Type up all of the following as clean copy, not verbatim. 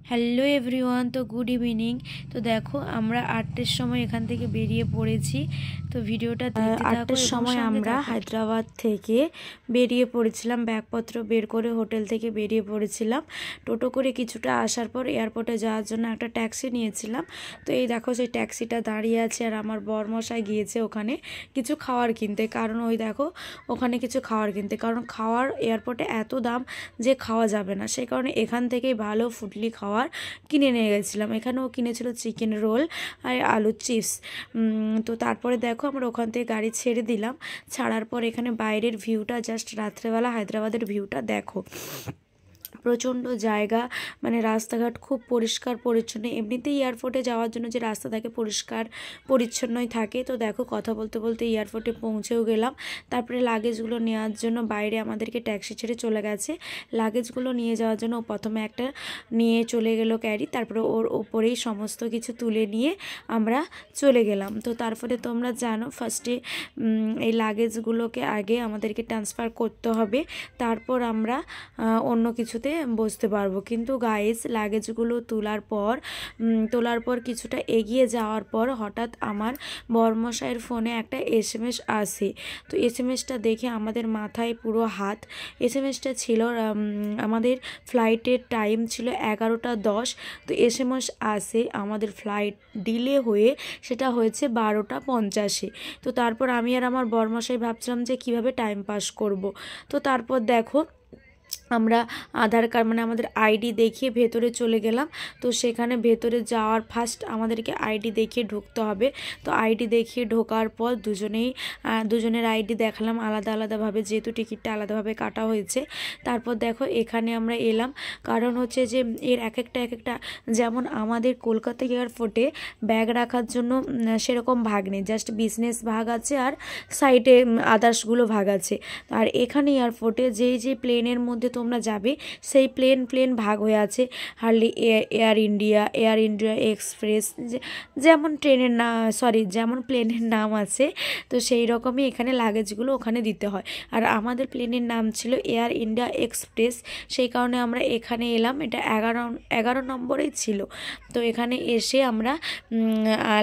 Hello everyone, তো good evening. তো দেখো আমরা 8টার সময় এখান থেকে বেরিয়ে পড়েছি। তো ভিডিওটা দেখতে থাকো। 8টার সময় আমরা হায়দ্রাবাদ থেকে বেরিয়ে পড়েছিলাম, ব্যাগপত্র বের করে হোটেল থেকে বেরিয়ে পড়েছিলাম। টোটো করে কিছুটা আসার পর এয়ারপোর্টে যাওয়ার জন্য একটা ট্যাক্সি নিয়েছিলাম। তো এই দেখো সেই ট্যাক্সিটা দাঁড়িয়ে আছে, আর আমার বরমশাই গিয়েছে ওখানে কিছু খাওয়ার কিনতে। কারণ ওই দেখো ওখানে কিছু খাওয়ার কিনতে, কারণ খাওয়ার এয়ারপোর্টে এত দাম যে খাওয়া যাবে না, সেই কারণে এখান থেকেই ভালো ফুডলি খাওয়ার কিনে নিয়ে গেছিলাম। এখানেও কিনেছিল চিকেন রোল আর আলুর চিপস। তো তারপরে দেখো আমরা ওখান থেকে গাড়ি ছেড়ে দিলাম। ছাড়ার পর এখানে বাইরের ভিউটা, জাস্ট রাত্রেবেলা হায়দ্রাবাদের ভিউটা দেখো। প্রচণ্ড জায়গা, মানে রাস্তাঘাট খুব পরিষ্কার পরিচ্ছন্ন। এমনিতেই এয়ারপোর্টে যাওয়ার জন্য যে রাস্তা থাকে পরিষ্কার পরিচ্ছন্নই থাকে। তো দেখো কথা বলতে বলতে এয়ারপোর্টে পৌঁছেও গেলাম। তারপরে লাগেজগুলো নেওয়ার জন্য বাইরে আমাদেরকে ট্যাক্সি ছেড়ে চলে গেছে। লাগেজগুলো নিয়ে যাওয়ার জন্য প্রথমে একটা নিয়ে চলে গেল ক্যারি, তারপরে ওর ওপরেই সমস্ত কিছু তুলে নিয়ে আমরা চলে গেলাম। তো তারপরে তোমরা জানো ফার্স্টে এই লাগেজগুলোকে আগে আমাদেরকে ট্রান্সফার করতে হবে, তারপর আমরা অন্য কিছুতে বসতে পারবো। কিন্তু গাইস লাগেজগুলো তোলার পর কিছুটা এগিয়ে যাওয়ার পর হঠাৎ আমার বরমশাইয়ের ফোনে একটা SMS আসে। তো SMSটা দেখে আমাদের মাথায় পুরো হাত। SMSটা ছিল আমাদের ফ্লাইটের টাইম ছিল 11টা 10। তো SMS আসে আমাদের ফ্লাইট ডিলে হয়ে সেটা হয়েছে 12টা 50-এ। তো তারপর আমি আর আমার বরমশাই ভাবছিলাম যে কিভাবে টাইম পাস করব। তো তারপর দেখো আমরা আধার কার্ড মানে আমাদের ID দেখিয়ে ভেতরে চলে গেলাম। তো সেখানে ভেতরে যাওয়ার ফার্স্ট আমাদেরকে ID দেখিয়ে ঢুকতে হবে। তো ID দেখিয়ে ঢোকার পর দুজনের ID দেখালাম আলাদা আলাদাভাবে, যেহেতু টিকিটটা আলাদাভাবে কাটা হয়েছে। তারপর দেখো এখানে আমরা এলাম, কারণ হচ্ছে যে এর এক একটা যেমন আমাদের কলকাতা এয়ারপোর্টে ব্যাগ রাখার জন্য সেরকম ভাগ নেই, জাস্ট বিজনেস ভাগ আছে আর সাইডে আদার্সগুলো ভাগ আছে। আর এখানে এয়ারপোর্টে যেই প্লেনের মধ্যে তোমরা যাবে সেই প্লেন ভাগ হয়ে আছে। হার্লি এয়ার ইন্ডিয়া এক্সপ্রেস, যেমন যেমন প্লেনের নাম আছে, তো সেই রকমই এখানে লাগেজগুলো ওখানে দিতে হয়। আর আমাদের প্লেনের নাম ছিল এয়ার ইন্ডিয়া এক্সপ্রেস, সেই কারণে আমরা এখানে এলাম। এটা 11 নম্বরেই ছিল। তো এখানে এসে আমরা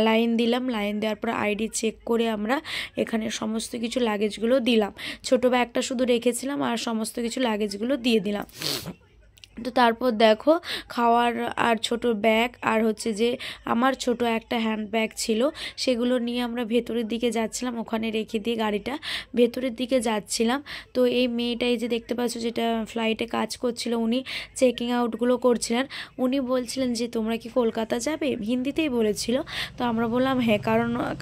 লাইন দিলাম। লাইন দেওয়ার পর ID চেক করে আমরা এখানে সমস্ত কিছু লাগেজগুলো দিলাম। ছোটো ব্যাগটা শুধু রেখেছিলাম আর সমস্ত কিছু লাগেজগুলো দিয়ে দিলাম। তো তারপর দেখো খাওয়ার আর ছোট ব্যাগ আর হচ্ছে যে আমার ছোট একটা হ্যান্ড ব্যাগ ছিল, সেগুলো নিয়ে আমরা ভেতরের দিকে যাচ্ছিলাম। ওখানে রেখে দিয়ে গাড়িটা ভেতরের দিকে যাচ্ছিলাম। তো এই মেয়েটাই যে দেখতে পাচ্ছ, যেটা ফ্লাইটে কাজ করছিল, উনি চেকিং আউটগুলো করছিলেন। উনি বলছিলেন যে তোমরা কি কলকাতা যাবে, হিন্দিতেই বলেছিল। তো আমরা বললাম হ্যাঁ,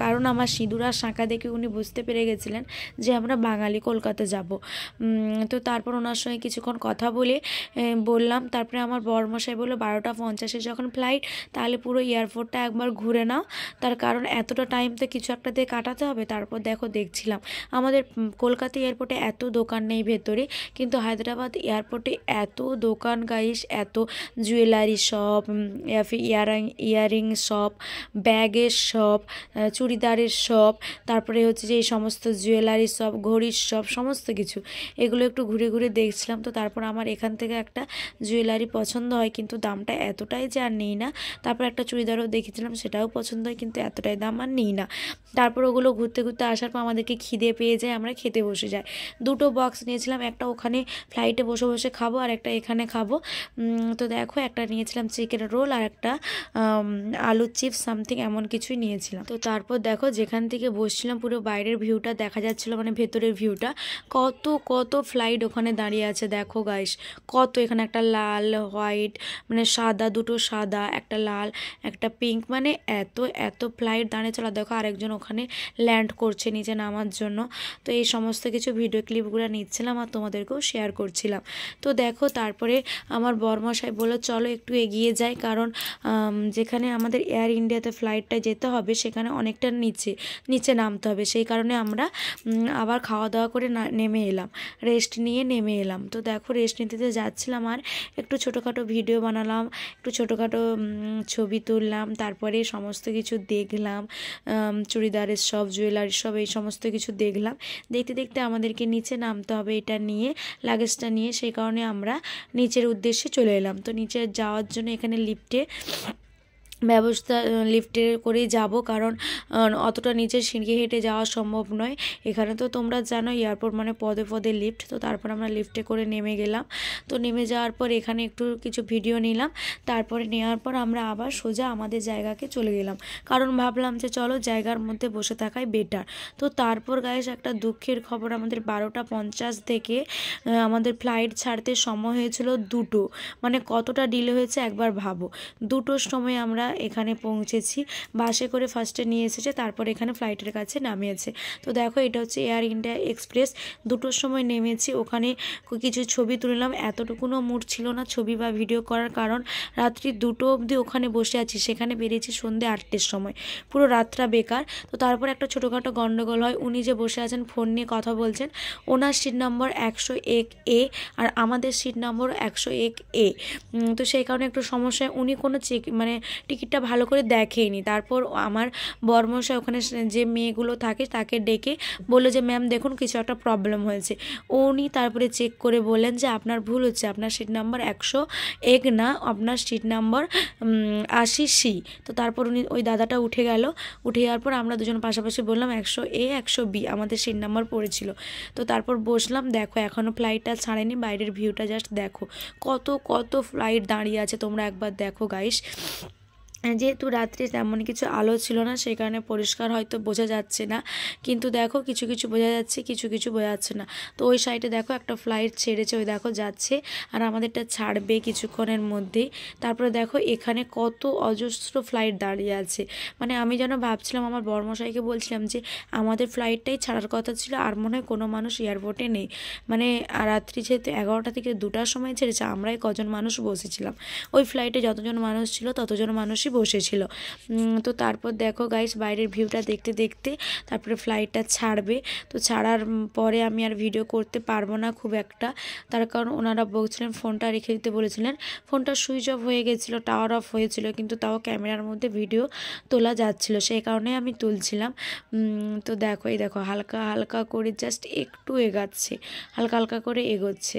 কারণ আমার সিঁদুর আর শাঁখা দেখে উনি বুঝতে পেরে গেছিলেন যে আমরা বাঙালি, কলকাতা যাব। তো তারপর ওনার সঙ্গে কিছুক্ষণ কথা বললাম। তারপরে আমার বরমশাই বললো 12টা 50-এ যখন ফ্লাইট, তাহলে পুরো এয়ারপোর্টটা একবার ঘুরে নাও, তার কারণ এতটা টাইম তো কিছু একটা দিয়ে কাটাতে হবে। তারপর দেখছিলাম আমাদের কলকাতা এয়ারপোর্টে এত দোকান নেই ভেতরে, কিন্তু হায়দ্রাবাদ এয়ারপোর্টে এত দোকান গাইস, এত জুয়েলারি শপ, ইয়ারিং শপ, ব্যাগের শপ, চুড়িদারের শপ, তারপরে হচ্ছে যে এই সমস্ত জুয়েলারি শপ, ঘড়ির শপ, সমস্ত কিছু এগুলো একটু ঘুরে ঘুরে দেখছিলাম। তো তারপর আমার এখান থেকে একটা জুয়েলারি পছন্দ হয়, কিন্তু দামটা এতটাই যে আর নেই না। তারপর একটা চুড়িদারও দেখেছিলাম, সেটাও পছন্দ হয়, কিন্তু এতটাই দাম আর নেই না। তারপর ওগুলো ঘুরতে ঘুরতে আসার পর আমাদেরকে খিদে পেয়ে যায়, আমরা খেতে বসে যাই। 2টো বক্স নিয়েছিলাম, একটা ওখানে ফ্লাইটে বসে বসে খাবো আর একটা এখানে খাবো। তো দেখো একটা নিয়েছিলাম চিকেন রোল আর একটা আলুর চিপস সামথিং এমন কিছুই নিয়েছিলাম। তো তারপর দেখো যেখান থেকে বসছিলাম পুরো বাইরের ভিউটা দেখা যাচ্ছিলো, মানে ভেতরের ভিউটা। কত ফ্লাইট ওখানে দাঁড়িয়ে আছে দেখো গাইস, কত। এখানে একটা লাল, হোয়াইট, মানে সাদা, 2টো সাদা, একটা লাল, একটা পিঙ্ক, মানে এত ফ্লাইট দাঁড়িয়ে চলা। দেখো আরেকজন ওখানে ল্যান্ড করছে নিচে নামার জন্য। তো এই সমস্ত কিছু ভিডিও ক্লিপগুলো নিচ্ছিলাম আর তোমাদেরকেও শেয়ার করছিলাম। তো দেখো তারপরে আমার বরমশাই বললো চলো একটু এগিয়ে যাই, কারণ যেখানে আমাদের এয়ার ইন্ডিয়াতে ফ্লাইটটা যেতে হবে সেখানে অনেকটা নিচে নামতে হবে। সেই কারণে আমরা আবার খাওয়া দাওয়া করে রেস্ট নিয়ে নেমে এলাম। তো দেখো রেস্ট নিতে যাচ্ছিলাম আর একটু ছোটোখাটো ভিডিও বানালাম, একটু ছোটোখাটো ছবি তুললাম, তারপরে সমস্ত কিছু দেখলাম, চুড়িদারের সব, জুয়েলারির সব, এই সমস্ত কিছু দেখলাম। দেখতে দেখতে আমাদেরকে নিচে নামতে হবে এটা নিয়ে, লাগেজটা নিয়ে, সেই কারণে আমরা নিচের উদ্দেশ্যে চলে এলাম। তো নিচে যাওয়ার জন্য এখানে লিফটে করেই যাব, কারণ অতটা নিচে সিঁড়ি হেঁটে যাওয়া সম্ভব নয়। এখানে তো তোমরা জানো এয়ারপোর্ট মানে পদে পদে লিফট। তো তারপর আমরা লিফটে করে নেমে গেলাম। তো নেমে যাওয়ার পর এখানে একটু কিছু ভিডিও নিলাম, তারপরে নেওয়ার পর আমরা আবার সোজা আমাদের জায়গাকে চলে গেলাম, কারণ ভাবলাম যে চলো জায়গার মধ্যে বসে থাকাই বেটার। তো তারপর গাইস একটা দুঃখের খবর, আমাদের 12:50 থেকে আমাদের ফ্লাইট ছাড়তে সময় হয়েছিল 2টো, মানে কতটা ডিলে হয়েছে একবার ভাবো। 2টোর সময় আমরা এখানে পৌঁছেছি, বাসে করে ফার্স্টে নিয়ে এসেছে, তারপর এখানে ফ্লাইটের কাছে নামিয়েছে। তো দেখো এটা হচ্ছে এয়ার ইন্ডিয়া এক্সপ্রেস। 2টোর সময় নেমেছি, ওখানে কিছু ছবি তুললাম। এতটুকুনও মুড ছিল না ছবি বা ভিডিও করার, কারণ রাত্রি 2টো অবধি ওখানে বসে আছি, সেখানে বেরিয়েছি সন্ধ্যে 8টের সময়, পুরো রাতটা বেকার। তো তারপর একটা ছোটোখাটো গন্ডগোল হয়, উনি যে বসে আছেন ফোন নিয়ে কথা বলছেন, ওনার সিট নম্বর 101A আর আমাদের সিট নম্বর 101A। তো সেই কারণে একটু সমস্যায়, উনি কোনো মানে টিকিটটা ভালো করে দেখেইনি। তারপর আমার বরমশাই ওখানে যে মেয়েগুলো থাকে তাকে ডেকে বললো যে ম্যাম দেখুন কিছু একটা প্রবলেম হয়েছে। উনি তারপরে চেক করে বললেন যে আপনার ভুল হচ্ছে, আপনার সিট নাম্বার 101 না, আপনার সিট নাম্বার 80C। তো তারপর উনি, ওই দাদাটা উঠে গেল। উঠে যাওয়ার পর আমরা দুজন পাশাপাশি বললাম 100A 100B আমাদের সিট নাম্বার পড়েছিল। তো তারপর বসলাম। দেখো এখনও ফ্লাইটটা ছাড়েনি, বাইরের ভিউটা জাস্ট দেখো, কত কত ফ্লাইট দাঁড়িয়ে আছে, তোমরা একবার দেখো গাইস। যেহেতু রাত্রে তেমন কিছু আলো ছিল না, সেই কারণে পরিষ্কার হয়তো বোঝা যাচ্ছে না, কিন্তু দেখো কিছু কিছু বোঝা যাচ্ছে, কিছু কিছু বোঝা যাচ্ছে না। তো ওই সাইডে দেখো একটা ফ্লাইট ছেড়েছে, ওই দেখো যাচ্ছে, আর আমাদেরটা ছাড়বে কিছুক্ষণের মধ্যেই। তারপরে দেখো এখানে কত অজস্র ফ্লাইট দাঁড়িয়ে আছে, মানে আমি যেন ভাবছিলাম, আমার বরমশাইকে বলছিলাম যে আমাদের ফ্লাইটটাই ছাড়ার কথা ছিল, আর মনে হয় কোনো মানুষ এয়ারপোর্টে নেই। মানে রাত্রি যেহেতু 11টা থেকে 2টার সময় ছেড়েছে, আমরাই কজন মানুষ বসেছিলাম, ওই ফ্লাইটে যতজন মানুষ ছিল ততজন মানুষই বসেছিল। তো তারপর দেখো গাইস বাইরের ভিউটা দেখতে দেখতে তারপরে ফ্লাইটটা ছাড়বে। তো ছাড়ার পরে আমি আর ভিডিও করতে পারবো না খুব একটা, তার কারণ ওনারা বলছিলেন ফোনটা রেখে দিতে বলেছিলেন। ফোনটা সুইচ অফ হয়ে গেছিলো, টাওয়ার অফ হয়েছিল, কিন্তু তাও ক্যামেরার মধ্যে ভিডিও তোলা যাচ্ছিল, সেই কারণে আমি তুলছিলাম। তো দেখো এই দেখো হালকা হালকা করে জাস্ট একটু এগাচ্ছে, হালকা হালকা করে এগোচ্ছে,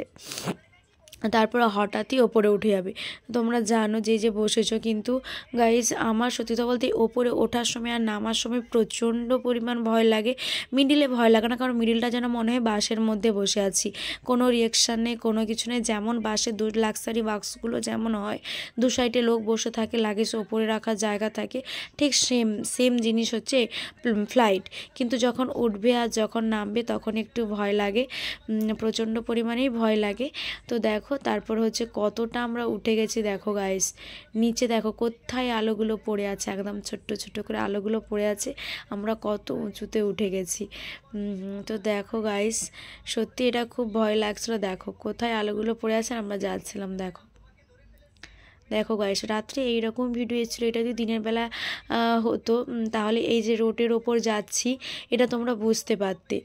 তারপর হঠাৎই ওপরে উঠে যাবে। তোমরা জানো যে বসেছো, কিন্তু গাইজ আমার সত্যি কথা বলতে ওপরে ওঠার সময় আর নামার সময় প্রচণ্ড পরিমাণ ভয় লাগে। মিডিলে ভয় লাগে না, কারণ মিডিলটা যেন মনে হয় বাসের মধ্যে বসে আছি, কোনো রিয়াকশান নেই, কোনো কিছু নেই। যেমন বাসে লাক্সারি বাক্সগুলো যেমন হয়, দু সাইডে লোক বসে থাকে, লাগেজ ওপরে রাখার জায়গা থাকে, ঠিক সেম জিনিস হচ্ছে ফ্লাইট। কিন্তু যখন উঠবে আর যখন নামবে তখন একটু ভয় লাগে, প্রচণ্ড পরিমাণেই ভয় লাগে। তো দেখো তারপর হচ্ছে কতটা আমরা উঠে গেছি, দেখো গাইস নিচে দেখো কোথায় আলোগুলো পড়ে আছে, একদম ছোট্ট ছোট্ট করে আলোগুলো পড়ে আছে, আমরা কত উঁচুতে উঠে গেছি। তো দেখো গাইস সত্যি এটা খুব ভয় লাগছিল, দেখো কোথায় আলোগুলো পড়ে আছে, আমরা যাচ্ছিলাম। দেখো দেখো গাইস রাত্রে এইরকম ভিডিও এসেছিলো, এটা যদি দিনের বেলা হতো তাহলে এই যে রোডের ওপর যাচ্ছি এটা তোমরা বুঝতে পারতে,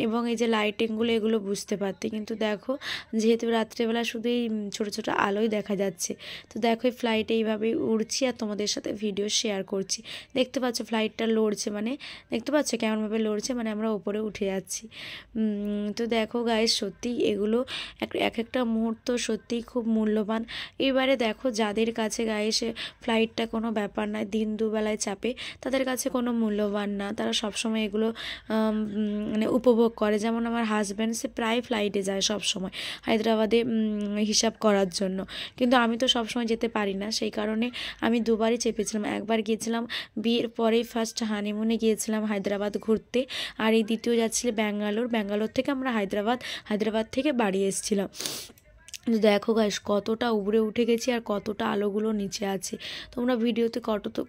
এবং এই যে লাইটিংগুলো এগুলো বুঝতে পারতে, কিন্তু দেখো যেহেতু রাত্রেবেলা শুধু এই ছোটো ছোটো আলোই দেখা যাচ্ছে। তো দেখো এই ফ্লাইটে এইভাবেই উড়ছি আর তোমাদের সাথে ভিডিও শেয়ার করছি। দেখতে পাচ্ছ ফ্লাইটটা লড়ছে, মানে দেখতে পাচ্ছ কেমনভাবে লড়ছে, মানে আমরা ওপরে উঠে যাচ্ছি। তো দেখো গাইস সত্যি এগুলো এক একটা মুহূর্ত সত্যিই খুব মূল্যবান। এবারে দেখো যাদের কাছে গাইস ফ্লাইটটা কোনো ব্যাপার নয়, দিন দুবেলায় চাপে, তাদের কাছে কোনো মূল্যবান না, তারা সবসময় এগুলো মানে উপভোগ করে। যেমন আমার হাজব্যান্ড, সে প্রায় ফ্লাইটে যায় সবসময় হায়দ্রাবাদে হিসাব করার জন্য, কিন্তু আমি তো সবসময় যেতে পারি না, সেই কারণে আমি দুবারই চেপেছিলাম। একবার গিয়েছিলাম বিয়ের পরেই ফার্স্ট হানিমুনে গিয়েছিলাম হায়দ্রাবাদ ঘুরতে, আর এই দ্বিতীয় যাচ্ছিল ব্যাঙ্গালোর থেকে আমরা হায়দ্রাবাদ থেকে বাড়ি এসেছিলাম। দেখো গাইস কতটা উপরে উঠে গেছি আর কতটা আলোগুলো নিচে আছে, তোমরা ভিডিওতে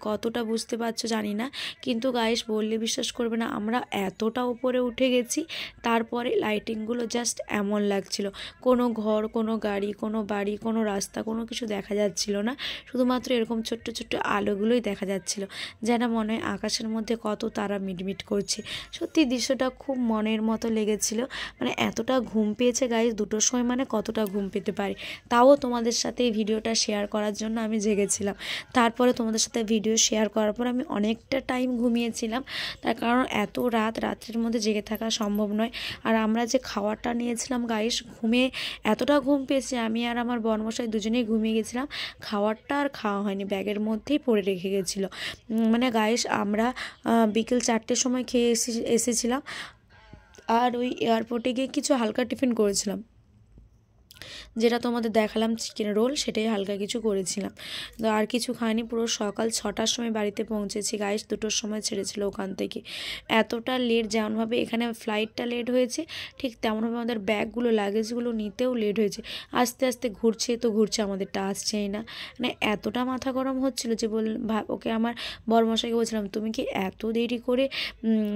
কতটা বুঝতে পারছো জানি না, কিন্তু গাইস বললে বিশ্বাস করবে না, আমরা এতটা উপরে উঠে গেছি, তারপরে লাইটিংগুলো জাস্ট এমন লাগছিল, কোনো ঘর, কোনো গাড়ি, কোনো বাড়ি, কোনো রাস্তা, কোনো কিছু দেখা যাচ্ছিল না, শুধুমাত্র এরকম ছোট্ট ছোট্ট আলোগুলোই দেখা যাচ্ছিল, যেন মনে হয় আকাশের মধ্যে কত তারা মিটমিট করছে। সত্যি দৃশ্যটা খুব মনের মতো লেগেছিল, মানে এতটা ঘুম পেয়েছে গাইস, 2টোর সময় মানে কতটা ঘুম পেয়েছে যেতে পারি। তাও তোমাদের সাথে এই ভিডিওটা শেয়ার করার জন্য আমি জেগেছিলাম। তারপরে তোমাদের সাথে ভিডিও শেয়ার করার পর আমি অনেকটা টাইম ঘুমিয়েছিলাম, তার কারণ এত রাত্রের মধ্যে জেগে থাকা সম্ভব নয়। আর আমরা যে খাওয়ারটা নিয়েছিলাম গাইস, এতটা ঘুম পেয়েছে, আমি আর আমার বরমশাই দুজনেই ঘুমিয়ে গেছিলাম। খাওয়ারটা আর খাওয়া হয়নি, ব্যাগের মধ্যেই পড়ে রেখে গেছিলো। মানে গাইস আমরা বিকেল 4টের সময় খেয়ে এসেছিলাম, আর ওই এয়ারপোর্টে গিয়ে কিছু হালকা টিফিন করেছিলাম, যেটা তোমাদের দেখালাম চিকেন রোল, সেটাই হালকা কিছু করেছিলাম। তো আর কিছু খাইনি। পুরো সকাল 6টার সময় বাড়িতে পৌঁছেছি গাইস, 2টোর সময় ছেড়েছিল ওখান থেকে। এতটা লেট, যেমনভাবে এখানে ফ্লাইটটা লেট হয়েছে ঠিক তেমনভাবে আমাদের ব্যাগগুলো লাগেজগুলো নিতেও লেট হয়েছে। আস্তে আস্তে ঘুরছে তো ঘুরছে, আমাদেরটা আসছেই না। মানে এতটা মাথা গরম হচ্ছিলো যে ওকে আমার বরমশাইকে বলছিলাম, তুমি কি এত দেরি করে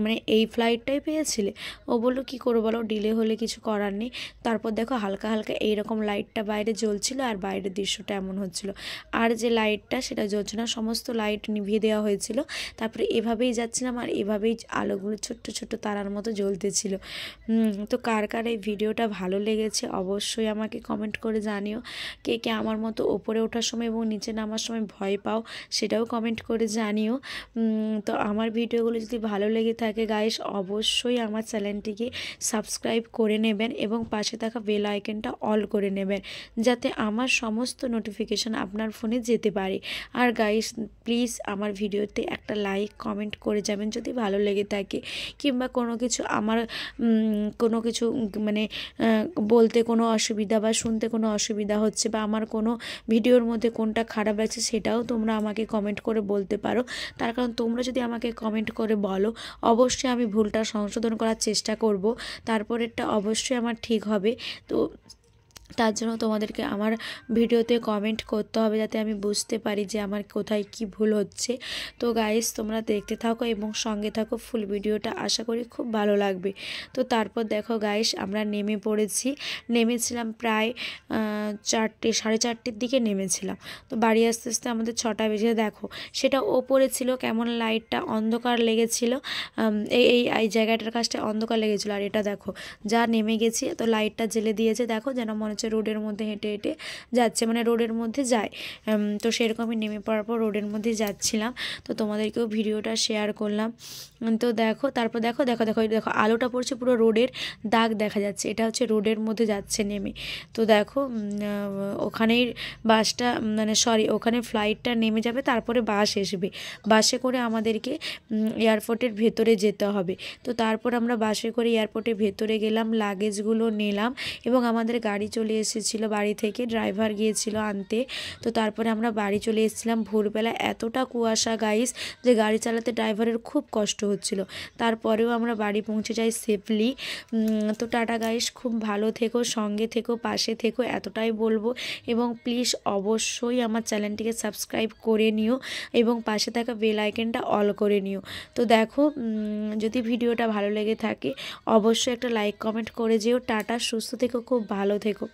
মানে এই ফ্লাইটটাই পেয়েছিলে? ও বললো কী করবো বলো, ডিলে হলে কিছু করার নেই। তারপর দেখো হালকা হালকা এইরকম লাইটটা বাইরে জ্বলছিল, আর বাইরের দৃশ্যটা এমন হচ্ছিল। আর যে লাইটটা সেটা জ্বলছে না, সমস্ত লাইট নিভিয়ে দেওয়া হয়েছিল। তারপরে এভাবেই যাচ্ছিলাম, আর এভাবেই আলোগুলো ছোট্ট ছোট্ট তারার মতো জ্বলতেছিল। তো কার কার এই ভিডিওটা ভালো লেগেছে অবশ্যই আমাকে কমেন্ট করে জানিও। কে কে আমার মতো ওপরে ওঠার সময় এবং নিচে নামার সময় ভয় পাও, সেটাও কমেন্ট করে জানিও। তো আমার ভিডিওগুলো যদি ভালো লেগে থাকে গাইস, অবশ্যই আমার চ্যানেলটিকে সাবস্ক্রাইব করে নেবেন এবং পাশে থাকা বেল আইকনটা অল করে নেবেন, যাতে আমার সমস্ত নোটিফিকেশান আপনার ফোনে যেতে পারে। আর গাইস প্লিজ আমার ভিডিওতে একটা লাইক কমেন্ট করে যাবেন যদি ভালো লেগে থাকে, কিংবা কোনো কিছু আমার কোনো কিছু মানে বলতে কোনো অসুবিধা বা শুনতে কোনো অসুবিধা হচ্ছে, বা আমার কোনো ভিডিওর মধ্যে কোনটা খারাপ লাগছে সেটাও তোমরা আমাকে কমেন্ট করে বলতে পারো। তার কারণ তোমরা যদি আমাকে কমেন্ট করে বলো, অবশ্যই আমি ভুলটা সংশোধন করার চেষ্টা করব, তারপরেরটা অবশ্যই আমার ঠিক হবে। তো তার জন্য তোমাদেরকে আমার ভিডিওতে কমেন্ট করতে হবে, যাতে আমি বুঝতে পারি যে আমার কোথায় কি ভুল হচ্ছে। তো গাইস তোমরা দেখতে থাকো এবং সঙ্গে থাকো, ফুল ভিডিওটা আশা করি খুব ভালো লাগবে। তো তারপর দেখো গাইস আমরা নেমেছিলাম প্রায় 4:30 দিকে নেমেছিলাম। তো বাড়ি আস্তে আস্তে আমাদের 6টা বেজে, দেখো সেটা ওপরে ছিল, কেমন লাইটটা অন্ধকার লেগেছিল, এই জায়গাটার কাছটা অন্ধকার লেগেছিলো। আর এটা দেখো যা নেমে গেছি, তো লাইটটা জেলে দিয়েছে, দেখো যেন মনে হচ্ছে রোডের মধ্যে হেঁটে হেঁটে যাচ্ছে, মানে রোডের মধ্যে যায়। তো সেরকমই নেমে পড়ার পর রোডের মধ্যে যাচ্ছিলাম। তো তোমাদেরকেও ভিডিওটা শেয়ার করলাম। তো দেখো তারপর দেখো দেখো দেখো দেখো আলোটা পড়ছে, পুরো রোডের দাগ দেখা যাচ্ছে, এটা হচ্ছে রোডের মধ্যে যাচ্ছে নেমে। তো দেখো ওখানেই বাসটা মানে ওখানে ফ্লাইটটা নেমে যাবে, তারপরে বাস আসবে, বাসে করে আমাদেরকে এয়ারপোর্টের ভেতরে যেতে হবে। তো তারপর আমরা বাসে করে এয়ারপোর্টের ভেতরে গেলাম, লাগেজগুলো নিলাম এবং আমাদের গাড়ি চলে এসেছিলো বাড়ি থেকে, ড্রাইভার গিয়েছিল আনতে। তো তারপরে আমরা বাড়ি চলে এসেছিলাম ভোরবেলা। এতটা কুয়াশা গাইস যে গাড়ি চালাতে ড্রাইভারের খুব কষ্ট হচ্ছিল, তারপরেও আমরা বাড়ি পৌঁছে যাই সেফলি। তো টাটা গাইস, খুব ভালো থেকো, সঙ্গে থেকো, পাশে থেকো, এতটাই বলবো। এবং প্লিজ অবশ্যই আমার চ্যানেলটিকে সাবস্ক্রাইব করে নিও এবং পাশে থাকা বেল আইকনটা অল করে নিও। তো দেখো যদি ভিডিওটা ভালো লেগে থাকে অবশ্যই একটা লাইক কমেন্ট করে যেও। টাটা, সুস্থ থেকো, খুব ভালো থেকো।